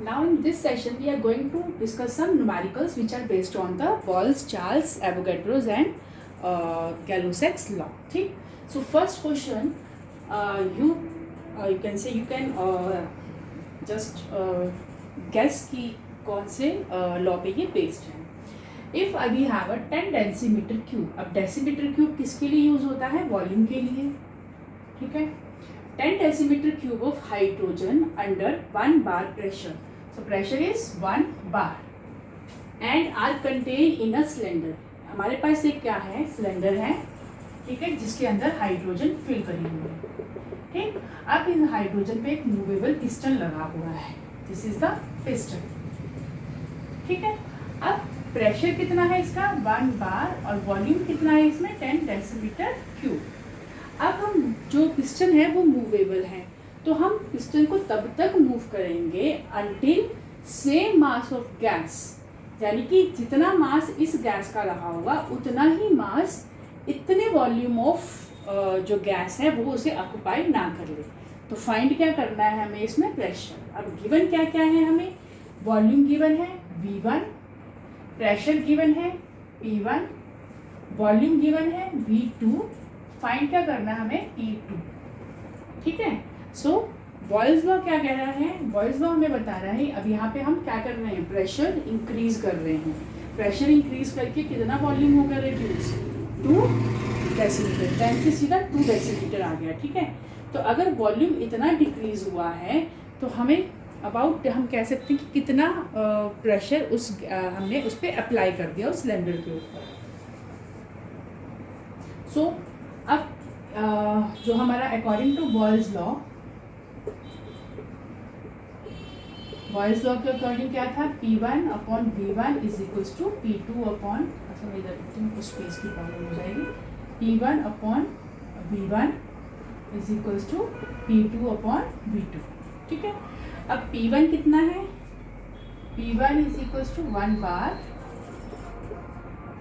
Now in this session we are going to discuss some numericals which are based on the Wallace, Charles, Avogadro's and Gay-Lussac's law. ठीक. So first question, you can say you can just guess कि कौन से law पे ये based है. If we have a 10 decimetre cube, अब decimetre cube किसके लिए यूज होता है? वॉल्यूम के लिए. ठीक है. 10 decimetre cube of hydrogen under 1 bar pressure. So pressure is 1 bar and are contained in a cylinder. हमारे पास एक क्या है? सिलेंडर है. ठीक है, जिसके अंदर हाइड्रोजन फिल करी हुई है. ठीक. अब इस हाइड्रोजन पे एक मूवेबल पिस्टन लगा हुआ है. This is the piston. ठीक है. अब प्रेशर कितना है इसका? 1 बार और वॉल्यूम कितना है इसमें? 10 डेसीमीटर क्यूब. अब हम जो पिस्टन है वो मूवेबल है, तो हम पिस्टन को तब तक मूव करेंगे until same mass of gas, यानी कि जितना मास इस गैस का रहा होगा उतना ही मास इतने वॉल्यूम ऑफ जो गैस है वो उसे ऑक्युपाई ना कर ले. तो फाइंड क्या करना है हमें इसमें? प्रेशर. अब गिवन क्या क्या है हमें? वॉल्यूम गिवन है V1, प्रेशर गिवन है P1, वॉल्यूम गिवन है V2. फाइंड क्या करना है हमें? P2. ठीक है. सो बॉयल्स लॉ क्या कह रहा है? बॉयल्स लॉ हमें बता रहा है अब यहाँ पे हम क्या कर रहे हैं? प्रेशर इंक्रीज कर रहे हैं. प्रेशर इंक्रीज करके कितना वॉल्यूम होगा? Reduce 2 decimetre. 10 से सीधा 2 डेसीमीटर आ गया. ठीक है. तो अगर वॉल्यूम इतना डिक्रीज हुआ है तो हमें अबाउट हम कह सकते हैं कि कितना प्रेशर हमने उस पर अप्लाई कर दिया उस सिलेंडर के ऊपर. सो अब जो हमारा अकॉर्डिंग टू बॉयल्स लॉ के अकॉर्डिंग क्या था? P1 upon V1 is equals to P2 upon, अच्छा इधर कुछ स्पेस की प्रॉब्लम हो जाएगी. P1 upon V1 is equals to P2 upon V2. ठीक है. अब P1 कितना है? P1 is equals to 1 bar,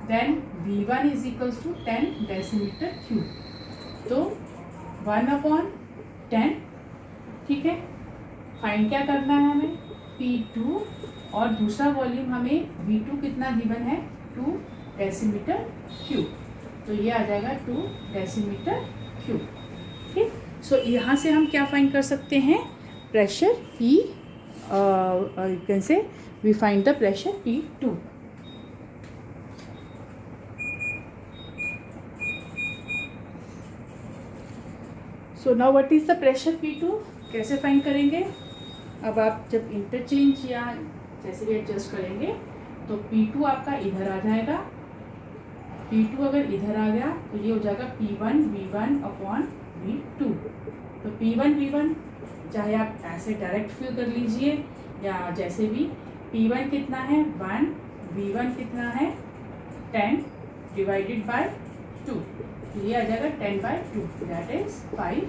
then V1 is equals to 10 decimetre cube. तो 1 अपॉन 10. ठीक है. फाइंड क्या करना है हमें? P2 और दूसरा वॉल्यूम हमें V2 कितना गिवन है? 2 डेसीमीटर क्यूब. तो ये आ जाएगा 2 डेसीमीटर क्यूब. ठीक. सो यहाँ से हम क्या फाइंड कर सकते हैं? Pressure P, you can say we find the pressure P2. So now what is the pressure P2? कैसे फाइंड करेंगे? अब आप जब इंटरचेंज या जैसे भी एडजस्ट करेंगे तो P2 आपका इधर आ जाएगा. P2 अगर इधर आ गया तो ये हो जाएगा P1 V1 अपॉन V2. तो P1 V1 चाहे आप ऐसे डायरेक्ट फिल कर लीजिए या जैसे भी. P1 कितना है? 1. V1 कितना है? 10 डिवाइडेड बाय 2. तो ये आ जाएगा 10/2, दैट इज 5.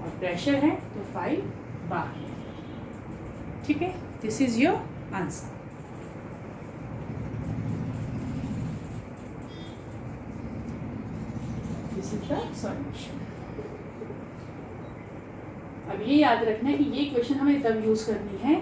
और प्रेशर है तो 5 बार. ठीक है. This is your answer. This is the solution. अब ये याद रखना है कि ये क्वेश्चन हमें तब यूज़ करनी है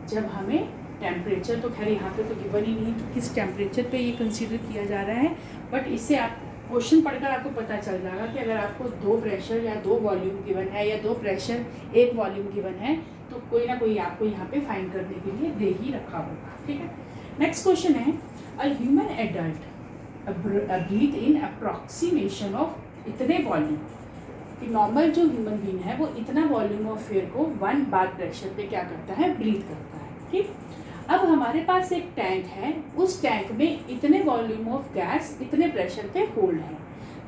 जब हमें टेम्परेचर, तो खैर यहाँ पे तो गिवन ही नहीं कि किस टेम्परेचर पे ये कंसीडर किया जा रहा है, बट इससे आप क्वेश्चन पढ़कर आपको पता चल जाएगा कि अगर आपको 2 प्रेशर या 2 वॉल्यूम गिवन है या 2 प्रेशर 1 वॉल्यूम गिवन है तो कोई ना कोई आपको यहाँ पे फाइंड करने के लिए दे ही रखा होगा. ठीक है. नेक्स्ट क्वेश्चन है, a human adult breathe in approximation of इतने वॉल्यूम. कि नॉर्मल जो ह्यूमन बीइंग है वो इतना वॉल्यूम ऑफ एयर को 1 बार प्रेशर पे क्या करता है? ब्रीथ करता है. ठीक. अब हमारे पास एक टैंक है, उस टैंक में इतने वॉल्यूम ऑफ गैस इतने प्रेशर पे होल्ड है.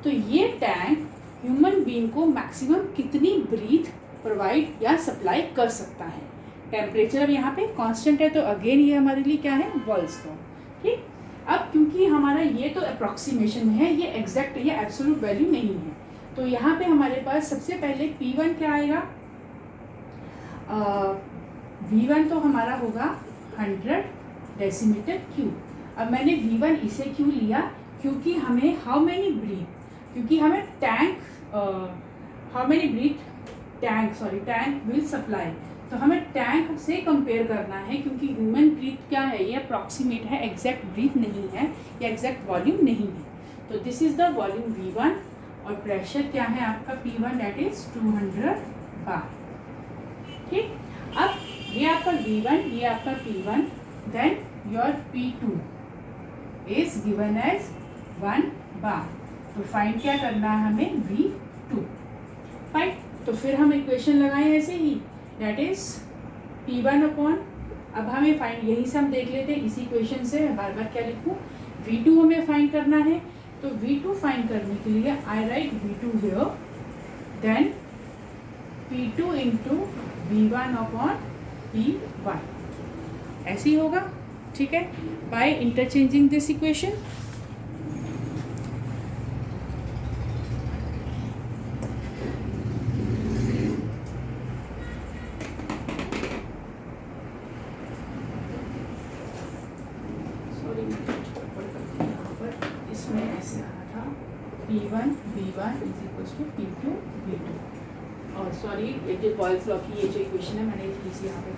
तो ये टैंक ह्यूमन बीइंग को मैक्सिमम कितनी ब्रीथ प्रोवाइड या सप्लाई कर सकता है? टेम्परेचर अब यहाँ पे कांस्टेंट है तो अगेन ये हमारे लिए क्या है? Boyle's law. ठीक. अब क्योंकि हमारा ये तो अप्रॉक्सीमेशन है, ये एग्जैक्ट या एब्सोल्यूट वैल्यू नहीं है, तो यहाँ पे हमारे पास सबसे पहले P1 क्या आएगा? V1 तो हमारा होगा 100 डेसीमीटर क्यूब. अब मैंने V1 इसे क्यों लिया? क्योंकि हमें हाउ मैनी ब्रीथ, क्योंकि हमें tank how many breath tank will supply. तो हमें टैंक से कंपेयर करना है, क्योंकि ह्यूमन ब्रीथ क्या है, ये अप्रॉक्सीमेट है, एग्जैक्ट ब्रीथ नहीं है, या एग्जैक्ट वॉल्यूम नहीं है। तो this is the volume V1 और प्रेशर क्या है आपका P1, दैट इज 200 बार। ठीक, अब ये आपका V1, ये आपका P1, then your P2 is given as 1 bar. तो फाइंड क्या करना है हमें, V2। फाइन, तो फिर हम इक्वेशन लगाएं ऐसे ही, दैट इज P1 अपॉन, अब हमें फाइंड यही से हम देख लेते हैं इसी इक्वेशन से, बार बार क्या लिखूं, V2 हमें फाइंड करना है। तो V2 फाइंड करने के लिए I write V2 here, then P2 into V1 upon P1, ऐसे ही होगा। ठीक है, बाय इंटरचेंजिंग दिस इक्वेशन। इसमें ऐसे आ रहा था P1 V1 is equals to P2 V2, और सॉरी ये जो बॉयल्स लॉ की ये जो इक्वेशन है मैंने थोड़ी यहाँ पे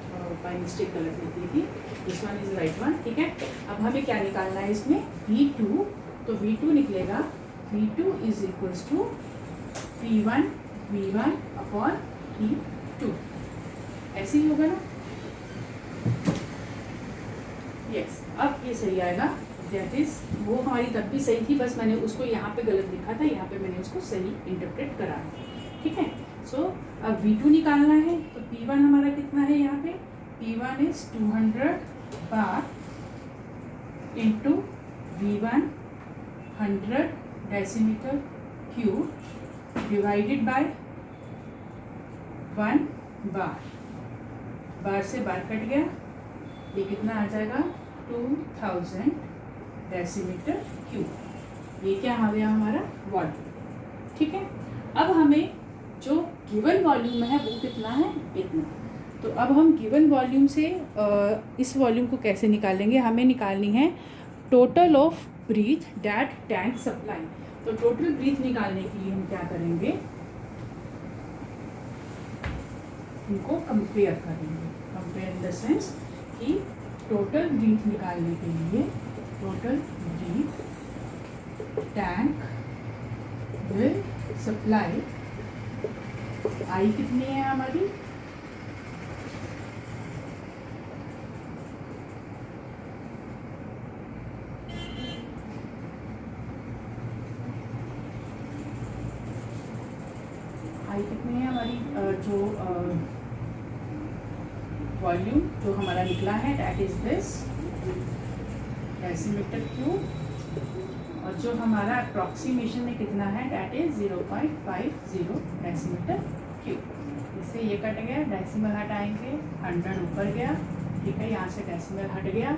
बाय मिस्टेक गलत लिख दी थी, this one is right one. ठीक है, अब हमें क्या निकालना है इसमें, V2, तो V2 निकलेगा V2 is equals to P1 V1 upon P2, ऐसे ही होगा ना। यस, अब ये सही आएगा, दैट इज, वो हमारी तब भी सही थी, बस मैंने उसको यहाँ पे गलत लिखा था, यहाँ पे मैंने उसको सही इंटरप्रेट करा है। ठीक है, सो अब V2 निकालना है, तो P1 हमारा कितना है यहाँ पे, P1 is 200 bar into V1 100 decimetre cube divided by 1 बार, बार से बार कट गया, ये कितना आ जाएगा 2000 डेसीमीटर क्यूब, ये क्या आ गया हमारा वॉल्यूम। ठीक है, अब हमें जो गिवन वॉल्यूम है वो कितना है, इतना। तो अब हम गिवन वॉल्यूम से इस वॉल्यूम को कैसे निकालेंगे, हमें निकालनी है total of breath that tank supply. तो टोटल ब्रीथ निकालने के लिए हम क्या करेंगे, इनको कंपेयर करेंगे, कंपेयर इन द सेंस कि टोटल ब्रीथ निकालने के लिए, total breath tank will supply, आई कितनी है हमारी, आई कितनी है हमारी, जो वॉल्यूम जो हमारा निकला है that is this decimetre cube, और जो हमारा अप्रॉक्सीमेशन में कितना है दैट इज 0.50 डेसीमीटर क्यूब। इससे ये कट गया, डेसिमल हटाएंगे, 100 ऊपर गया। ठीक है, यहाँ से डेसिमल हट गया,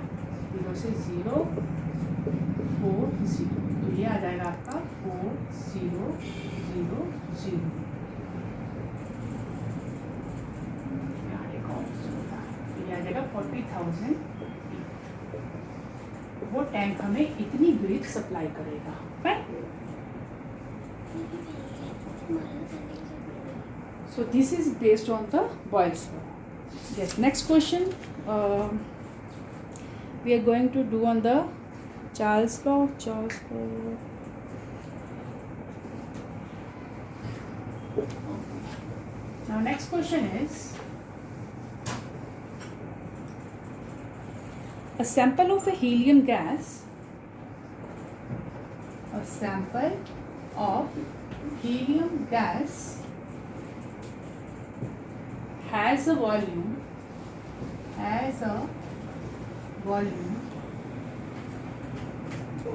0 से 0 40, तो ये आ जाएगा आपका 4000, ये आ जाएगा 40,000। वो टैंक हमें इतनी ब्रीथ सप्लाई करेगा। Fine, so this is based on the Boyle's law. Yes, next question we are going to do on the Charles law. Now next question is, a sample of a helium gas, a sample of helium gas has a volume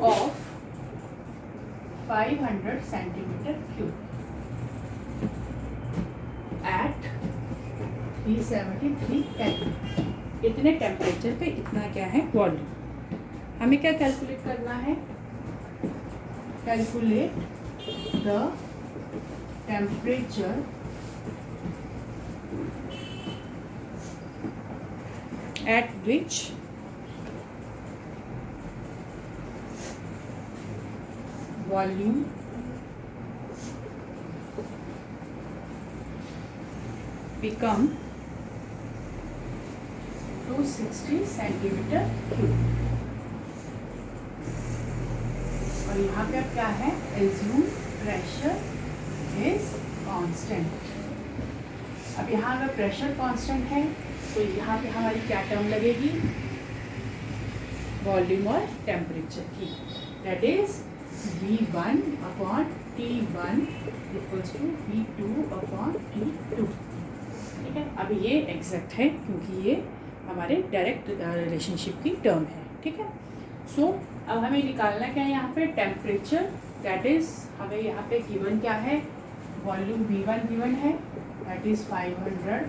of 500 centimeter cube at 373 Kelvin। इतने temperature पे इतना क्या है volume. हमें क्या calculate करना है, calculate the temperature at which volume become 260 centimetre cube. और यहाँ पे अब क्या है, एज्यूम प्रेशर इज कांस्टेंट। अब यहाँ अगर प्रेशर कांस्टेंट है तो यहाँ पे हमारी क्या टर्म लगेगी, वॉल्यूम और टेम्परेचर की, that is V1 upon T1 equals to V2 upon T2। ठीक है, अब ये एग्जैक्ट है क्योंकि ये हमारे डायरेक्ट रिलेशनशिप की टर्म है। ठीक है, सो अब हमें निकालना क्या है यहाँ पे, टेम्परेचर, दैट इज हमें यहाँ पे गिवन क्या है, वॉल्यूम V1 गिवन है, that is 500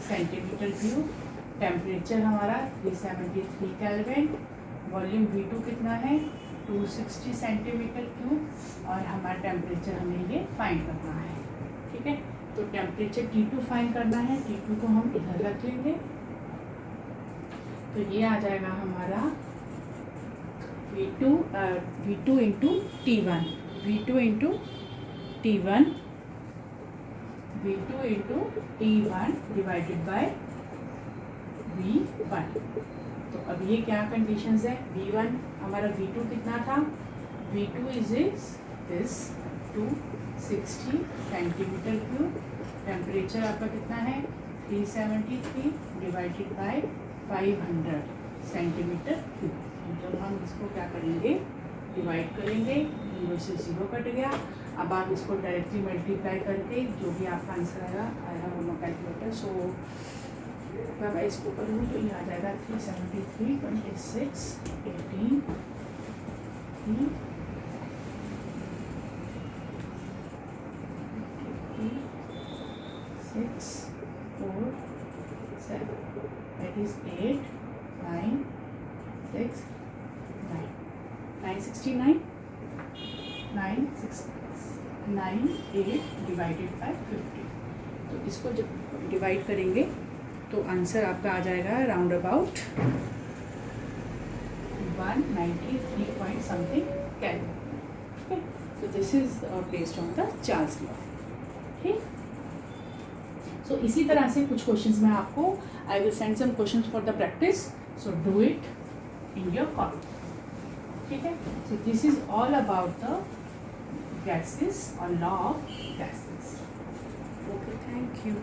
centimetre cube, temperature हमारा 373 केल्विन, वॉल्यूम V2 कितना है 260 सेंटीमीटर क्यूब, और हमारा टेम्परेचर हमें ये फाइंड करना है। ठीक है, तो टेम्परेचर T2 फाइंड करना है, T2 को हम इधर रख लेंगे, तो ये आ जाएगा हमारा V2 into T1, V2 into T1 divided by V1। तो अब ये क्या कंडीशंस है, V1 हमारा V2 कितना था, V2 is this 260 centimetre cube, temperature आपका कितना है 373 डिवाइडेड बाय 500 सेंटीमीटर क्यूब। जब हम इसको क्या करेंगे, डिवाइड करेंगे, 0 से 0 कट गया। अब आप इसको डायरेक्टली मल्टीप्लाई करके जो भी आपका आंसर आएगा, आई हैव नो कैलकुलेटर, सो मैं इसको करूँ तो ये आ जाएगा 373 26 18 6 4 7, that is 8 9 6 9 969 9 8 डिवाइडेड बाय 50। तो इसको जब डिवाइड करेंगे तो आंसर आपका आ जाएगा round about 193 point something kelvin. So this is based on the Charles law. ठीक, सो इसी तरह से कुछ क्वेश्चंस मैं आपको, I will send some questions for the practice, so do it in your copy. ठीक है, so this is all about the gases or law of gases. Okay, thank you.